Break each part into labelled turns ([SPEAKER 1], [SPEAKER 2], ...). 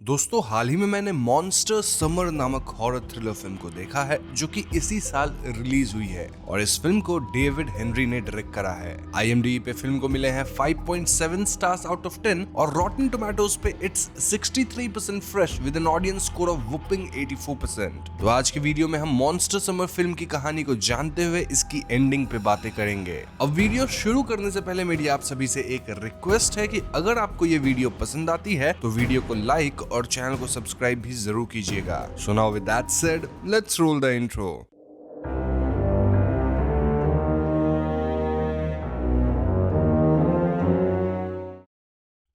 [SPEAKER 1] दोस्तों हाल ही में मैंने मॉन्स्टर समर नामक हॉरर थ्रिलर फिल्म को देखा है जो कि इसी साल रिलीज हुई है और इस फिल्म को डेविड हेनरी ने डायरेक्ट करा है। IMDb पे फिल्म को मिले हैं 5.7 स्टार्स आउट ऑफ 10 और रॉटन टोमेटोज पे it's 63% fresh with an audience score of whopping 84%। तो आज की वीडियो में हम मॉन्स्टर समर फिल्म की कहानी को जानते हुए इसकी एंडिंग पे बातें करेंगे। अब वीडियो शुरू करने से पहले मेरी आप सभी से एक रिक्वेस्ट है कि अगर आपको ये वीडियो पसंद आती है तो वीडियो को लाइक और चैनल को सब्सक्राइब भी जरूर कीजिएगा। So now with that said, let's roll the intro.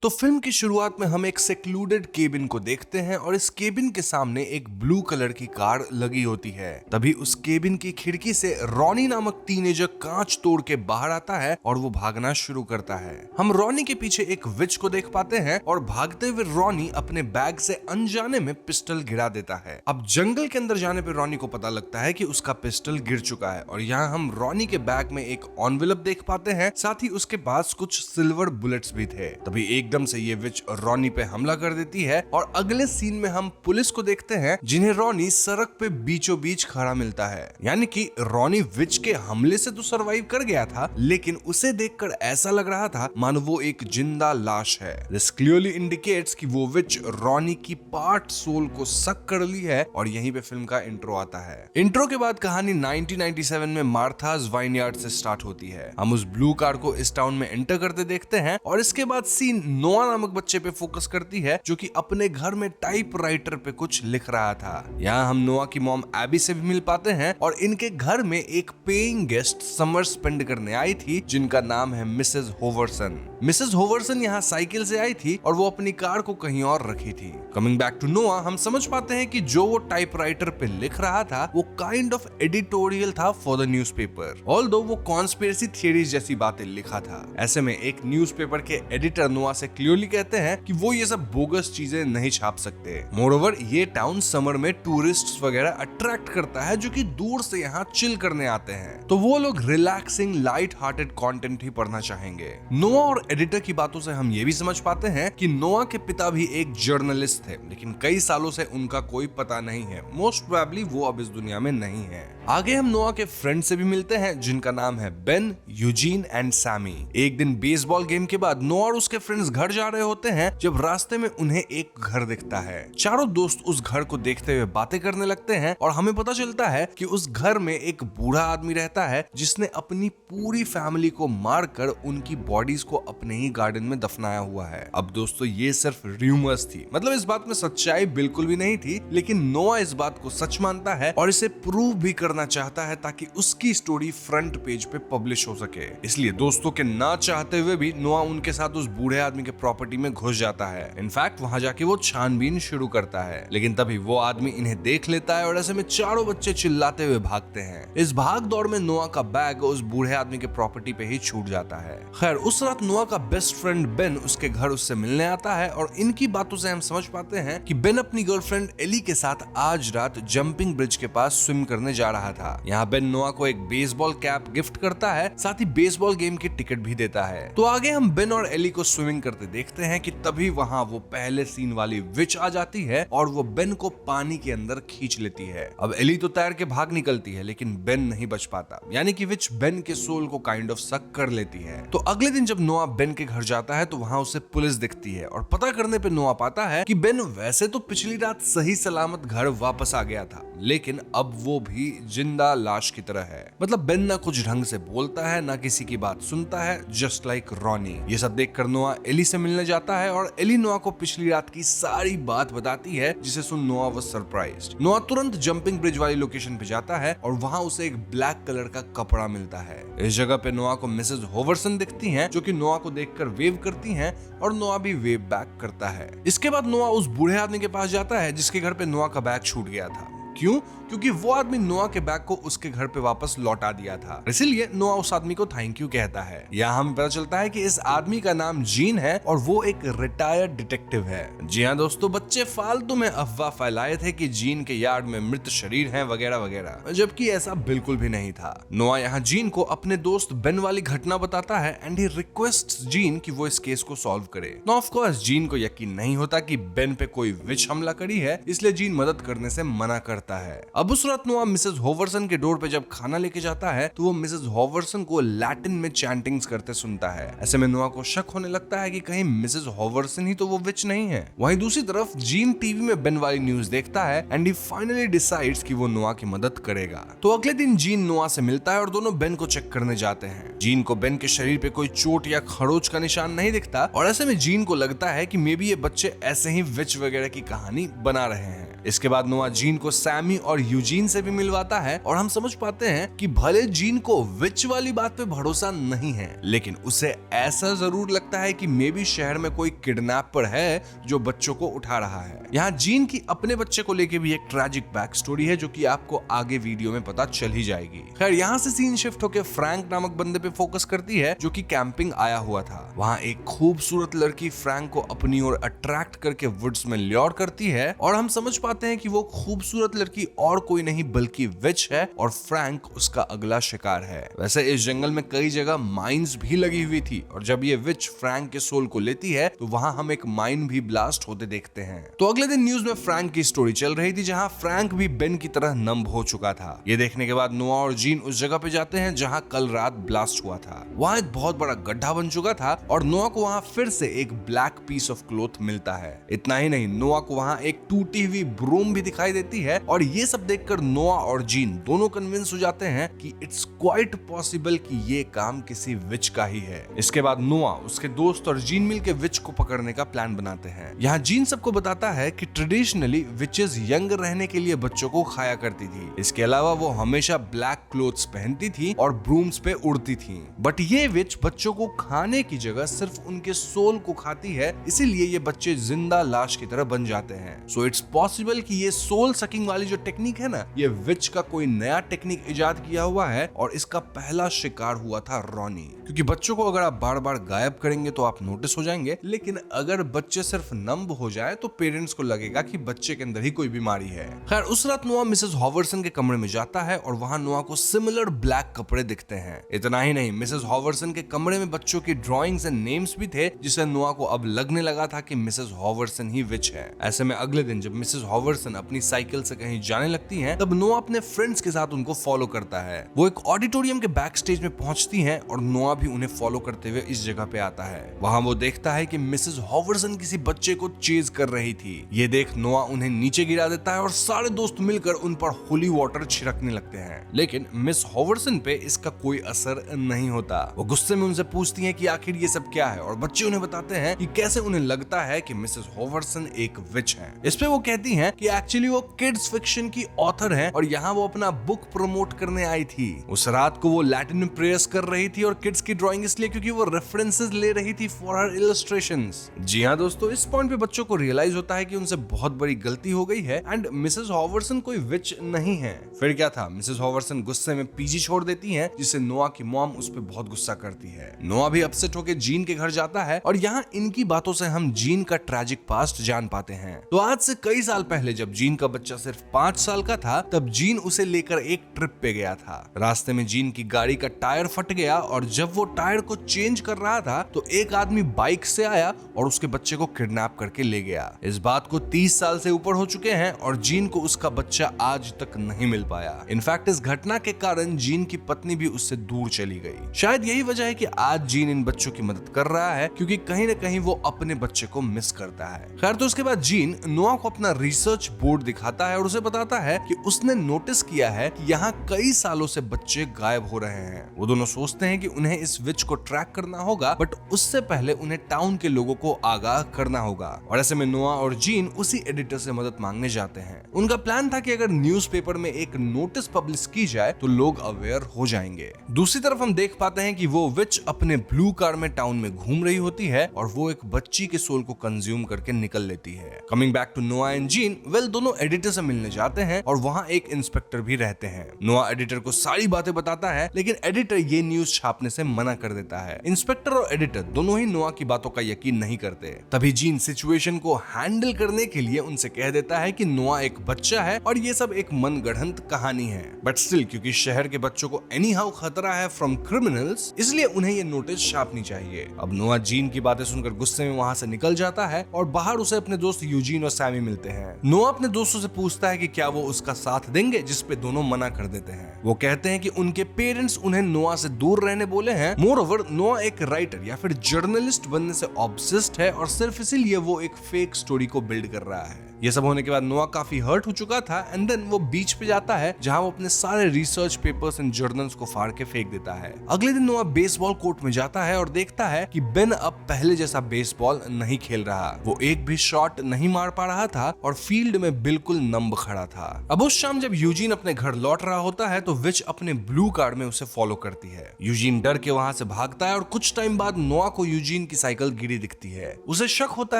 [SPEAKER 1] तो फिल्म की शुरुआत में हम एक सेक्लूडेड केबिन को देखते हैं और इस केबिन के सामने एक ब्लू कलर की कार लगी होती है। तभी उस केबिन की खिड़की से रॉनी नामक टीनेजर कांच तोड़ के बाहर आता है और वो भागना शुरू करता है। हम रॉनी के पीछे एक विच को देख पाते हैं और भागते हुए रॉनी अपने बैग से अनजाने में पिस्टल गिरा देता है। अब जंगल के अंदर जाने पर रॉनी को पता लगता है कि उसका पिस्टल गिर चुका है और यहाँ हम रॉनी के बैग में एक एनवेलप देख पाते हैं, साथ ही उसके पास कुछ सिल्वर बुलेट्स भी थे। तभी एकदम से ये विच रॉनी पे हमला कर देती है और अगले सीन में हम पुलिस को देखते हैं जिन्हें रॉनी सड़क पे बीचों बीच खड़ा मिलता है। यानी कि रॉनी विच के हमले से तो सरवाइव कर गया था, लेकिन उसे देखकर ऐसा लग रहा था मानो वो एक जिंदा लाश है। दिस क्लियरली इंडिकेट्स कि वो विच रॉनी की पार्ट सोल को सक कर ली है और यहीं पे फिल्म का इंट्रो आता है। इंट्रो के बाद कहानी 1997 में मार्थास वाइनयार्ड से स्टार्ट होती है। हम उस ब्लू कार को इस टाउन में एंटर करते देखते हैं और इसके बाद सीन नोआ नामक बच्चे पे फोकस करती है जो कि अपने घर में टाइपराइटर पे कुछ लिख रहा था। यहाँ हम नोआ की मॉम एबी से भी मिल पाते हैं और इनके घर में एक पेइंग गेस्ट समर स्पेंड करने आई थी जिनका नाम है मिसेस होवर्सन। मिसेस होवर्सन यहाँ साइकिल से आई थी और वो अपनी कार को कहीं और रखी थी। कमिंग बैक टू नोआ, हम समझ पाते हैं कि जो वो टाइपराइटर पे लिख रहा था वो काइंड ऑफ एडिटोरियल था फॉर द न्यूज़पेपर, ऑल्दो वो कॉन्स्पिरेसी थियरीज जैसी बातें लिखा था। ऐसे में एक न्यूज़पेपर के एडिटर नोआ से क्लियरली कहते हैं कि वो ये सब बोगस चीजें नहीं छाप सकते। मोरओवर ये टाउन समर में टूरिस्ट्स वगैरह अट्रैक्ट करता है जो कि दूर से यहाँ चिल करने आते हैं, तो वो लोग रिलैक्सिंग लाइट हार्टेड कंटेंट ही पढ़ना चाहेंगे। नोआ और एडिटर की बातों से हम ये भी समझ पाते हैं कि नोआ के पिता भी एक जर्नलिस्ट थे, लेकिन कई सालों से उनका कोई पता नहीं है। मोस्ट प्रोबेबली वो अब इस दुनिया में नहीं है। आगे हम नोआ के फ्रेंड से भी मिलते हैं जिनका नाम है बेन, यूजीन एंड सैमी। एक दिन बेसबॉल गेम के बाद नोआ और उसके फ्रेंड्स घर जा रहे होते हैं जब रास्ते में उन्हें एक घर दिखता है। चारों दोस्त उस घर को देखते हुए बातें करने लगते हैं और हमें पता चलता है कि उस घर में एक बूढ़ा आदमी रहता है जिसने अपनी पूरी फैमिली को मारकर उनकी बॉडीज को अपने ही गार्डन में दफनाया हुआ है। अब दोस्तों ये सिर्फ रूमर्स थी, मतलब इस बात में सच्चाई बिल्कुल भी नहीं थी, लेकिन नोआ इस बात को सच मानता है और इसे प्रूव भी करना चाहता है ताकि उसकी स्टोरी फ्रंट पेज पे पब्लिश हो सके। इसलिए दोस्तों के ना चाहते हुए भी नोआ उनके साथ उस बूढ़े आदमी के प्रॉपर्टी में घुस जाता है। इनफैक्ट वहां जाके वो छानबीन शुरू करता है, लेकिन तभी वो आदमी इन्हें देख लेता है और ऐसे में चारों बच्चे चिल्लाते हुए भागते हैं। इस भाग दौड़ में नोआ का बैग उस बूढ़े आदमी के प्रॉपर्टी पे ही छूट जाता है। खैर उस रात नोआ का बेस्ट फ्रेंड बेन उसके घर उससे मिलने आता है और इनकी बातों से हम समझ पाते हैं कि बेन अपनी गर्लफ्रेंड एली के साथ आज रात जंपिंग ब्रिज के पास स्विम करने जा रहा था। यहाँ बेन नोआ को एक बेसबॉल कैप गिफ्ट करता है, साथ ही बेसबॉल गेम की टिकट भी देता है। तो आगे हम बेन और एली को स्विमिंग करते देखते हैं कि तभी वहां वो पहले सीन वाली विच आ जाती है और वो बेन को पानी के अंदर खींच लेती है। अब एली तो तैर के भाग निकलती है लेकिन बेन नहीं बच पाता, यानी कि विच बेन के सोल को काइंड ऑफ सक कर लेती है। तो अगले दिन जब नोआ बेन के घर जाता है तो वहां उसे पुलिस दिखती है और पता करने पे नोआ पाता है कि बेन वैसे तो पिछली रात सही सलामत घर वापस आ गया था, लेकिन अब वो भी जिंदा लाश की तरह है। मतलब बेन ना कुछ ढंग से बोलता है ना किसी की बात सुनता है, जस्ट लाइक रॉनी। ये सब देखकर नोआ एली से मिलने जाता है और एली नोआ को पिछली रात की सारी बात बताती है, जिसे सुन नोआ वाज सरप्राइज्ड। नोआ तुरंत जंपिंग ब्रिज वाली लोकेशन पे जाता है और वहां उसे एक ब्लैक कलर का कपड़ा मिलता है। इस जगह पे नोआ को मिसेस होवर्सन दिखती हैं जो कि नोआ को देखकर वेव करती हैं और नोआ भी वेव बैक करता है। इसके बाद नोआ उस बूढ़े आदमी के पास जाता है जिसके घर पे नोआ का बैग छूट गया था। क्यों? क्योंकि वो आदमी नोआ के बैग को उसके घर पे वापस लौटा दिया था, इसीलिए नोआ उस आदमी को थैंक यू कहता है। यहाँ हमें पता चलता है कि इस आदमी का नाम जीन है और वो एक रिटायर्ड डिटेक्टिव है। जी हाँ दोस्तों, बच्चे फालतू में अफवाह फैलाए थे कि जीन के यार्ड में मृत शरीर हैं वगैरह वगैरह, जबकि ऐसा बिल्कुल भी नहीं था। नोआ यहाँ जीन को अपने दोस्त बेन वाली घटना बताता है एंड ही रिक्वेस्ट्स जीन कि वो इस केस को सॉल्व करे। नो ऑफ कोर्स जीन को यकीन नहीं होता कि बेन पे कोई विच हमला करी है, इसलिए जीन मदद करने से मना करता है। अब उस रात नोआ मिसेस हॉवर्सन के डोर पे जब खाना लेके जाता है तो वो मिसेस हॉवर्सन को लैटिन में चैंटिंग्स करते सुनता है। ऐसे में नोआ को शक होने लगता है कि कहीं मिसेस हॉवर्सन ही तो वो विच नहीं है। वहीं दूसरी तरफ जीन टीवी में बेन वाली न्यूज देखता है एंड ही फाइनली डिसाइड्स कि वो नोआ की मदद करेगा। तो अगले दिन जीन नोआ से मिलता है और दोनों बेन को चेक करने जाते हैं। जीन को बेन के शरीर पे कोई चोट या खरोच का निशान नहीं दिखता और ऐसे में जीन को लगता है कि मे बी ये बच्चे ऐसे ही विच वगैरह की कहानी बना रहे हैं। इसके बाद नोआ जीन को सैमी और यूजीन से भी मिलवाता है और हम समझ पाते हैं कि भले जीन को विच वाली बात पे भरोसा नहीं है, लेकिन उसे ऐसा जरूर लगता है कि मे बी शहर में कोई किडनैपर है जो बच्चों को उठा रहा है। यहाँ जीन की अपने बच्चे को लेके भी एक ट्रैजिक बैक स्टोरी है जो कि आपको आगे वीडियो में पता चल ही जाएगी। खैर यहाँ से सीन शिफ्ट होकर फ्रैंक नामक बंदे पे फोकस करती है जो कि कैंपिंग आया हुआ था। वहाँ एक खूबसूरत लड़की फ्रैंक को अपनी ओर अट्रैक्ट करके वुड्स में ल्योर करती है और हम समझ पाते हैं कि वो खूबसूरत लड़की और कोई नहीं बल्कि विच है और फ्रैंक उसका अगला शिकार है। वैसे इस जंगल में कई जगह माइंस भी लगी हुई थी और जब ये विच फ्रैंक के सोल को लेती है तो वहां हम एक माइन भी ब्लास्ट होते देखते हैं। तो अगले दिन न्यूज में फ्रैंक की स्टोरी चल रही थी जहां फ्रैंक भी बेन की तरह नम हो चुका था। ये देखने के बाद नोआ और जीन उस जगह पे जाते हैं जहां कल रात ब्लास्ट हुआ था। वहां एक बहुत बड़ा गड्ढा बन चुका था और नोआ को वहां फिर से एक ब्लैक पीस ऑफ क्लॉथ मिलता है। इतना ही नहीं, नोआ को वहां एक टूटी हुई ब्रूम भी दिखाई देती है और ये सब देखकर नोआ और जीन दोनों कन्विंस हो जाते हैं कि इट्स क्वाइट पॉसिबल कि ये काम किसी विच का ही है। इसके बाद नोआ, उसके दोस्त और जीन मिलकर विच को पकड़ने का प्लान बनाते हैं। यहाँ जीन सबको बताता है कि ट्रेडिशनली विचेस यंग रहने के लिए बच्चों को खाया करती थी। इसके अलावा वो हमेशा ब्लैक क्लोथ्स पहनती थी और ब्रूम्स पे उड़ती थी। बट ये विच बच्चों को खाने की जगह सिर्फ उनके सोल को खाती है, इसीलिए ये बच्चे जिंदा लाश की तरह बन जाते हैं। सो इट्स पॉसिबल कि ये सोल सकिंग वाली जो टेक्निक है ना, ये विच का कोई नया टेक्निक इजाद किया हुआ है और इसका पहला शिकार हुआ था रॉनी। क्योंकि बच्चों को अगर आप बार बार गायब करेंगे तो आप नोटिस हो जाएंगे, लेकिन अगर बच्चे सिर्फ नंब हो जाए तो पेरेंट्स को लगेगा कि बच्चे के अंदर ही कोई बीमारी है। खैर उस रात नोआ मिसेस हॉवर्सन के कमरे में जाता है और वहां नोआ को सिमिलर ब्लैक कपड़े दिखते हैं। इतना ही नहीं, मिसेस हॉवर्सन के कमरे में बच्चों की ड्रॉइंग्स एंड नेम्स भी थे, जिससे नोआ को अब लगने लगा था कि मिसेस हॉवर्सन ही विच है। ऐसे में अगले दिन जब मिसेस हॉवर्सन अपनी साइकिल से कहीं जाने लगती हैं, तब नोआ अपने फ्रेंड्स के साथ उनको फॉलो करता है। वो एक ऑडिटोरियम के बैक स्टेज में पहुंचती हैं और नोआ भी उन्हें फॉलो करते हुए इस जगह पे आता है। वहां वो देखता है कि मिसेस हॉवर्सन किसी बच्चे को चेज कर रही थी। ये देख नोआ उन्हें नीचे गिरा देता है और सारे दोस्त मिलकर उन पर होली वाटर छिड़कने लगते हैं, लेकिन मिस हॉवर्सन पे इसका कोई असर नहीं होता। वो गुस्से में उनसे पूछती हैं कि आखिर ये सब क्या है और बच्चे उन्हें बताते हैं कि कैसे उन्हें लगता है कि मिसेस हॉवर्सन एक विच है। इस पे वो कहती हैं कि एक्चुअली वो किड्स फिक्शन की ऑथर है और यहाँ वो अपना बुक प्रमोट करने आई थी। उस रात को वो लैटिन में प्रेयर्स कर रही थी और किड्स की ड्राइंग इसलिए क्योंकि वो रेफरेंसेस ले रही थी फॉर हर इलस्ट्रेशंस। जी हाँ दोस्तों, इस पॉइंट पे बच्चों को रियलाइज होता है कि उनसे बहुत बड़ी गलती हो गई है एंड मिसेस हॉवर्सन कोई विच नहीं है। फिर क्या था, मिसेस हॉवर्सन गुस्से में पीजी छोड़ देती हैं, जिससे नोआ की मॉम उस पर बहुत गुस्सा करती है। नोआ भी अपसेट होकर जीन के घर जाता है और यहाँ इनकी बातों से हम जीन का ट्रैजिक पास्ट जान पाते हैं। तो आज से कई साल पहले जब जीन का बच्चा सिर्फ 5 साल का था, तब जीन उसे लेकर एक ट्रिप पे गया था। रास्ते में जीन की गाड़ी का टायर फट गया और जब वो टायर को चेंज कर रहा था तो एक आदमी बाइक से आया और उसके बच्चे को किडनैप करके ले गया। इस बात को 30 साल से ऊपर हो चुके हैं और जीन को उसका बच्चा आज तक नहीं मिल पाया। इनफैक्ट इस घटना के कारण जीन की पत्नी भी उससे दूर चली गई। शायद यही वजह है कि आज जीन इन बच्चों की मदद कर रहा है, क्योंकि कहीं न कहीं वो अपने बच्चे को मिस करता है। खैर तो उसके बाद जीन नोआ को अपना रिसर्च बोर्ड दिखाता है और उसे बताता है कि उसने नोटिस किया है कि यहाँ कई सालों से बच्चे गायब हो रहे हैं। वो दोनों सोचते हैं कि उन्हें इस विच को ट्रैक करना होगा, बट उससे पहले उन्हें टाउन के लोगों को आगाह करना होगा। और ऐसे में नोआ और जीन उसी एडिटर से मदद मांगने जाते हैं। उनका प्लान था कि अगर न्यूज़पेपर में एक नोटिस पब्लिश की जाए तो लोग अवेयर हो जाएंगे। दूसरी तरफ हम देख पाते हैं कि वो विच अपने ब्लू कार में टाउन में घूम रही होती है और वो एक बच्ची के सोल को कंज्यूम करके निकल लेती है। कमिंग बैक टू नोआ एंड जीन, यूजीन दोनों एडिटर से मिलने जाते हैं और वहाँ एक इंस्पेक्टर भी रहते हैं। नोआ एडिटर को सारी बातें बताता है, लेकिन एडिटर ये न्यूज छापने से मना कर देता है। इंस्पेक्टर और एडिटर दोनों ही नोआ की बातों का यकीन नहीं करते। तभी जीन सिचुएशन को हैंडल करने के लिए उनसे कह देता है कि नोआ एक बच्चा है और ये सब एक मनगढ़ंत कहानी है। बट स्टिल क्योंकि शहर के बच्चों को एनी हाउ खतरा है फ्रॉम क्रिमिनल्स, इसलिए उन्हें ये नोटिस छापनी चाहिए। अब नोआ जीन की बातें सुनकर गुस्से में वहाँ से निकल जाता है और बाहर उसे अपने दोस्त यूजीन और सैमी मिलते हैं। नोआ अपने दोस्तों से पूछता है कि क्या वो उसका साथ देंगे, जिस पे दोनों मना कर देते हैं। वो कहते हैं कि उनके पेरेंट्स उन्हें नोआ से दूर रहने बोले हैं। मोरओवर नोआ एक राइटर या फिर जर्नलिस्ट बनने से ऑब्सेस्ड है और सिर्फ इसीलिए वो एक फेक स्टोरी को बिल्ड कर रहा है। ये सब होने के बाद नोआ काफी हर्ट हो चुका था एंड देन वो बीच पे जाता है जहां वो अपने सारे रिसर्च पेपर्स एंड जर्नल्स को फाड़ के फेंक देता है। अगले दिन नोआ बेसबॉल कोर्ट में जाता है और देखता है कि बेन अब पहले जैसा बेसबॉल नहीं खेल रहा। वो एक भी शॉट नहीं मार पा रहा था और फील्ड में बिल्कुल नंब खड़ा था। अब उस शाम जब यूजीन अपने घर लौट रहा होता है तो विच अपने ब्लू कार में उसे फॉलो करती है। यूजीन डर के वहां से भागता है और कुछ टाइम बाद नोआ को यूजीन की साइकिल गिरी दिखती है। उसे शक होता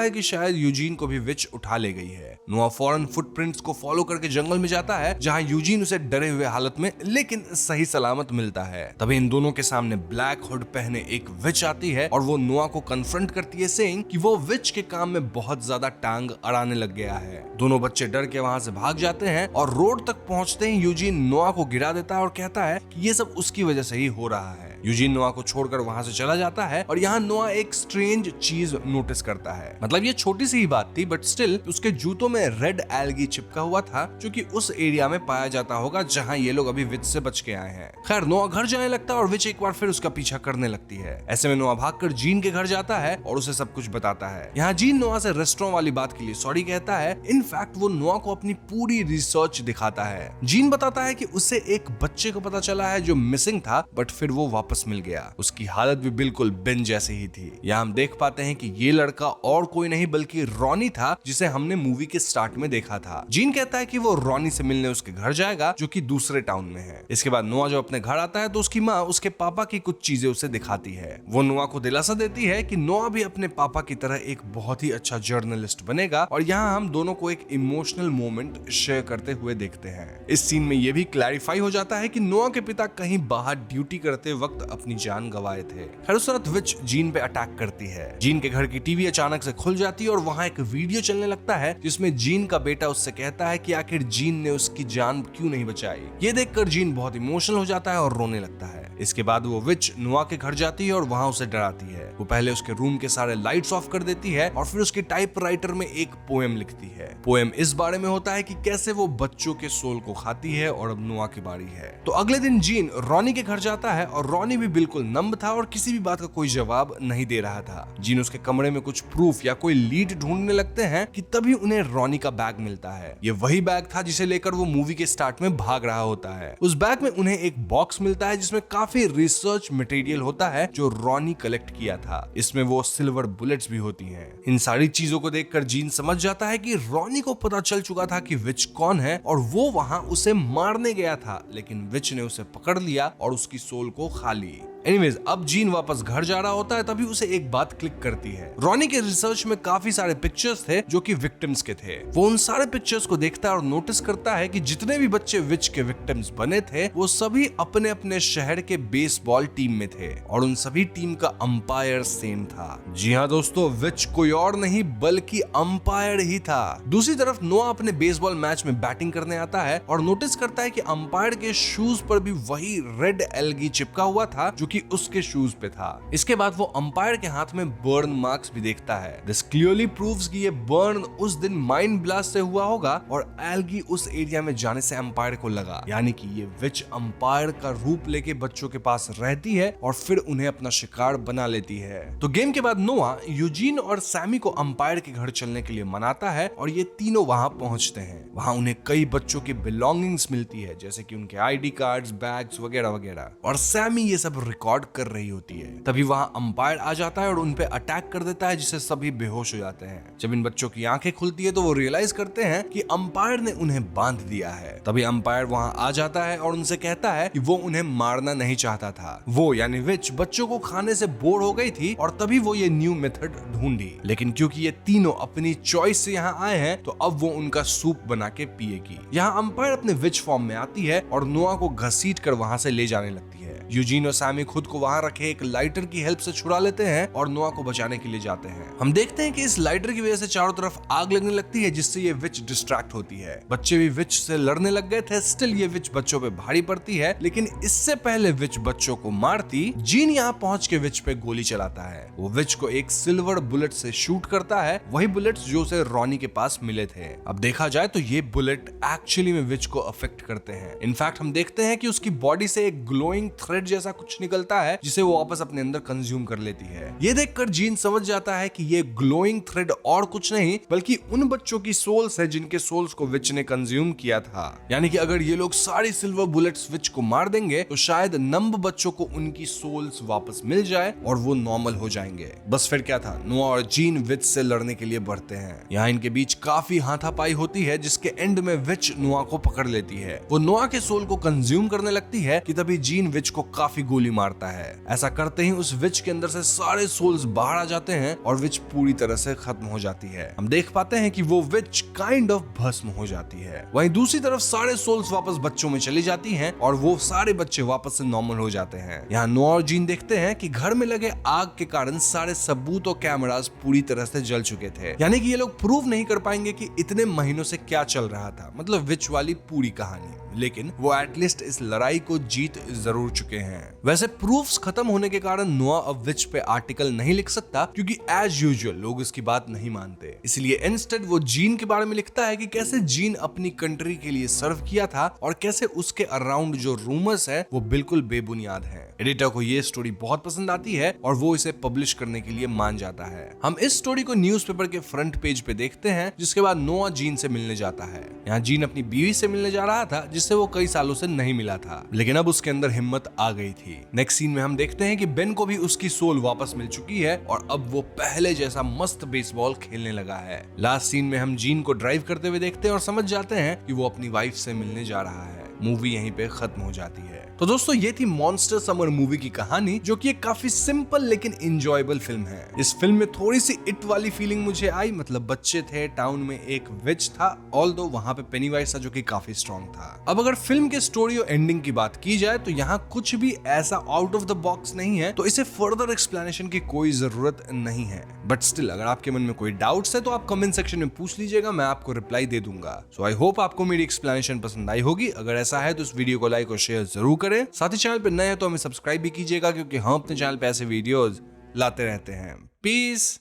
[SPEAKER 1] है कि शायद यूजीन को भी विच उठा ले गई है। नोआ फौरन फुटप्रिंट्स को फॉलो करके जंगल में जाता है जहां यूजीन उसे डरे हुए हालत में लेकिन सही सलामत मिलता है। तभी इन दोनों के सामने ब्लैक हुड पहने एक विच आती है और वो नोआ को कन्फ्रंट करती है सेइंग कि वो विच के काम में बहुत ज्यादा टांग अड़ाने लग गया है। दोनों बच्चे डर के वहां से भाग जाते हैं और रोड तक पहुंचते ही यूजीन नोआ को गिरा देता है और कहता है कि ये सब उसकी वजह से ही हो रहा है। यूजीन नोआ को छोड़कर वहां से चला जाता है और यहाँ नोआ एक स्ट्रेंज चीज नोटिस करता है। मतलब ये छोटी सी ही बात थी बट स्टिल उसके जूतों में रेड एल्गी चिपका हुआ था जो कि उस एरिया में पाया जाता होगा जहां ये लोग अभी विच से बच के आए हैं। खैर नोआ घर जाने लगता है और विच एक बार फिर उसका पीछा करने लगती है। ऐसे में नोआ भागकर जीन के घर जाता है और उसे सब कुछ बताता है। यहाँ जीन नोआ से रेस्टोरेंट वाली बात के लिए सॉरी कहता है। इनफैक्ट वो नोआ को अपनी पूरी रिसर्च दिखाता है। जीन बताता है कि उसे एक बच्चे को पता चला है जो मिसिंग था बट फिर वो वापस मिल गया। उसकी हालत भी बिल्कुल बेन जैसी ही थी। यहाँ हम देख पाते हैं कि ये लड़का और कोई नहीं बल्कि रॉनी था जिसे हमने मूवी के स्टार्ट में देखा था। जीन कहता है कि वो रॉनी से मिलने उसके घर जाएगा जो कि दूसरे टाउन में है। इसके बाद नोआ जब अपने घर आता है तो उसकी माँ उसके पापा की कुछ चीजें उसे दिखाती है। वो नोआ को दिलासा देती है कि नोआ भी अपने पापा की तरह एक बहुत ही अच्छा जर्नलिस्ट बनेगा और यहाँ हम दोनों को एक इमोशनल मोमेंट शेयर करते हुए देखते हैं। इस सीन में ये भी क्लैरिफाई हो जाता है कि नोआ के पिता कहीं बाहर ड्यूटी करते वक्त अपनी जान गंवाए थे। हर उस रात विच जीन पे अटैक करती है। जीन के घर की टीवी अचानक से खुल जाती है और वहाँ एक वीडियो चलने लगता है जिसमें जीन का बेटा उससे कहता है कि आखिर जीन ने उसकी जान क्यों नहीं बचाई। ये देखकर जीन बहुत इमोशनल हो जाता है और रोने लगता है। इसके बाद वो विच नोआ के घर जाती है और वहाँ उसे डराती है। वो पहले उसके रूम के सारे लाइट्स ऑफ कर देती है और फिर उसके टाइपराइटर में एक पोएम लिखती है। पोएम इस बारे में होता है कि कैसे वो बच्चों के सोल को खाती है और अब नोआ की बारी है। तो अगले दिन जीन रॉनी के घर जाता है और रॉनी भी बिल्कुल नंब था और किसी भी बात का कोई जवाब नहीं दे रहा था। जीन उसके कमरे में कुछ प्रूफ या कोई लीड ढूंढने लगते हैं कि तभी उन्हें रॉनी का बैग मिलता है। ये वही बैग था जिसे लेकर वो मूवी के स्टार्ट में भाग रहा होता है। उस बैग में उन्हें एक बॉक्स मिलता है जिसमें काफी रिसर्च मटेरियल होता है जो रॉनी कलेक्ट किया था। इसमें वो सिल्वर बुलेट्स भी होती हैं। इन सारी चीजों को देखकर जीन समझ जाता है कि रॉनी को पता चल चुका था कि विच कौन है और वो वहां उसे मारने गया था, लेकिन विच ने उसे पकड़ लिया और उसकी सोल को खा ली। एनीवेज अब जीन वापस घर जा रहा होता है तभी उसे एक बात क्लिक करती है। रॉनी के रिसर्च में काफी सारे पिक्चर्स थे जो कि विक्टिम्स के थे। वो उन सारे पिक्चर्स को देखता है और नोटिस करता है कि जितने भी बच्चे विच के विक्टिम्स बने थे वो सभी अपने अपने शहर के बेसबॉल टीम में थे और उन सभी टीम का अंपायर सेम था। जी हाँ दोस्तों, विच कोई और नहीं बल्कि अंपायर ही था। दूसरी तरफ नोआ अपने बेसबॉल मैच में बैटिंग करने आता है और नोटिस करता है कि अंपायर के शूज पर भी वही रेड एल्गी चिपका हुआ था जो कि उसके शूज पे था। इसके बाद वो अंपायर के हाथ में बर्न मार्क्स भी देखता है। दिस क्लियरली प्रूव्स कि ये बर्न उस दिन माइंड ब्लास्ट से हुआ होगा और एल्गी उस एरिया में जाने से अंपायर को लगा, यानी कि ये विच अंपायर का रूप लेके बच्चों के पास रहती है और फिर उन्हें अपना शिकार बना लेती है। तो गेम के बाद नोआ यूजीन और सैमी को अंपायर के घर चलने के लिए मनाता है और ये तीनों वहां पहुंचते हैं। वहां उन्हें कई बच्चों की बिलोंगिंग्स मिलती है जैसे कि उनके आईडी कार्ड्स, बैग्स वगैरह वगैरह, और सैमी ये सब रिकॉर्ड कर रही होती है। तभी वहां अंपायर आ जाता है और उन पे अटैक कर देता है जिससे सभी बेहोश हो जाते हैं। जब इन बच्चों की आंखें खुलती है तो वो रियलाइज करते हैं कि अंपायर ने उन्हें बांध दिया है। तभी अंपायर वहां आ जाता है और उनसे कहता है कि वो उन्हें मारना नहीं चाहता था। वो यानी विच बच्चों को खाने से बोर हो गई थी और तभी वो ये न्यू मेथड ढूंढी। लेकिन क्योंकि ये तीनों अपनी चॉइस से यहाँ आए हैं तो अब वो उनका सूप बना के पिएगी। यहाँ अंपायर अपने विच फॉर्म में आती है और नोआ को घसीट कर वहां से ले जाने लगती है। यूजीन और सैमी खुद को वहां रखे एक लाइटर की हेल्प से छुड़ा लेते हैं और नोआ को बचाने के लिए जाते हैं। हम देखते हैं कि इस लाइटर की वजह से चारों तरफ आग लगने लगती है, जिससे ये विच डिस्ट्रैक्ट होती है। बच्चे भी विच से लड़ने लग गए थे। स्टिल ये विच बच्चों पे भारी पड़ती है, लेकिन इससे पहले विच बच्चों को मारती, जीन यहाँ पहुंच के विच पे गोली चलाता है। वो विच को एक सिल्वर बुलेट से शूट करता है, वही बुलेट्स जो उसे रॉनी के पास मिले थे। अब देखा जाए तो ये बुलेट एक्चुअली में विच को अफेक्ट करते हैं। इनफैक्ट हम देखते हैं कि उसकी बॉडी से एक ग्लोइंग थ्रेड जैसा कुछ निकलता है, जिसे वो वापस अपने अंदर कंज्यूम कर लेती है। ये देखकर जीन समझ जाता है कि ये ग्लोइंग थ्रेड और कुछ नहीं बल्कि उन बच्चों की सोल्स है जिनके सोल्स को विच ने कंज्यूम किया था। यानी कि अगर ये लोग सारी सिल्वर बुलेट्स विच को मार देंगे तो शायद नंब बच्चों को उनकी सोल्स वापस मिल जाए और वो नॉर्मल हो जाएंगे। बस फिर क्या था, नोआ और जीन विच से लड़ने के लिए बढ़ते हैं। यहाँ इनके बीच काफी हाथापाई होती है, जिसके एंड में विच नोआ को पकड़ लेती है। वो नोआ के सोल को कंज्यूम करने लगती है कि तभी जीन विच को काफी गोली मारता है। ऐसा करते ही उस विच के अंदर से सारे सोल्स बाहर आ जाते हैं और विच पूरी तरह से खत्म हो जाती है। हम देख पाते हैं कि वो विच काइंड ऑफ भस्म हो जाती है। वहीं दूसरी तरफ सारे सोल्स वापस बच्चों में चली जाती हैं और वो सारे बच्चे वापस से नॉर्मल हो जाते हैं। यहाँ नोआ और जीन देखते हैं कि घर में लगे आग के कारण सारे सबूत और कैमरास पूरी तरह से जल चुके थे। यानी कि ये लोग प्रूव नहीं कर पाएंगे कि इतने महीनों से क्या चल रहा था, मतलब विच वाली पूरी कहानी। लेकिन वो एटलीस्ट इस लड़ाई को जीत जरूर चुके हैं। वैसे प्रूफ्स खत्म होने के कारण नोआ अब विच पे आर्टिकल नहीं लिख सकता, क्योंकि एज यूजुअल लोग इसकी बात नहीं मानते। इसलिए इंस्टेड वो जीन के बारे में लिखता है कि कैसे जीन अपनी कंट्री के लिए सर्व किया था और कैसे उसके अराउंड जो रूमर्स है वो बिल्कुल बेबुनियाद है। एडिटर को ये स्टोरी बहुत पसंद आती है और वो इसे पब्लिश करने के लिए मान जाता है। हम इस स्टोरी को न्यूज़पेपर के फ्रंट पेज पे देखते हैं, जिसके बाद नोआ जीन से मिलने जाता है। यहाँ जीन अपनी बीवी से मिलने जा रहा था, जिससे वो कई सालों से नहीं मिला था, लेकिन अब उसके अंदर हिम्मत आ गई थी। नेक्स्ट सीन में हम देखते हैं कि बेन को भी उसकी सोल वापस मिल चुकी है और अब वो पहले जैसा मस्त बेसबॉल खेलने लगा है। लास्ट सीन में हम जीन को ड्राइव करते हुए देखते हैं और समझ जाते हैं कि वो अपनी वाइफ से मिलने जा रहा है। मूवी यहीं पे खत्म हो जाती है। तो दोस्तों ये थी मॉन्स्टर समर मूवी की कहानी, जो कि एक काफी सिंपल लेकिन इंजॉयबल फिल्म है। इस फिल्म में थोड़ी सी इट वाली फीलिंग मुझे आई, मतलब बच्चे थे, टाउन में एक विच था, ऑल्दो वहां पे पेनीवाइज था जो कि काफी स्ट्रॉन्ग था। अब अगर फिल्म के स्टोरी और एंडिंग की बात की जाए तो यहाँ कुछ भी ऐसा आउट ऑफ द बॉक्स नहीं है, तो इसे फर्दर एक्सप्लेनेशन की कोई जरूरत नहीं है। बट स्टिल अगर आपके मन में कोई डाउट्स है तो आप कमेंट सेक्शन में पूछ लीजिएगा, मैं आपको रिप्लाई दे दूंगा। सो आई होप आपको मेरी एक्सप्लेनेशन पसंद आई होगी। अगर ऐसा है तो इस वीडियो को लाइक और शेयर जरूर करें। साथ ही चैनल पर नए हैं तो हमें सब्सक्राइब भी कीजिएगा, क्योंकि हम अपने चैनल पे ऐसे वीडियोस लाते रहते हैं। पीस।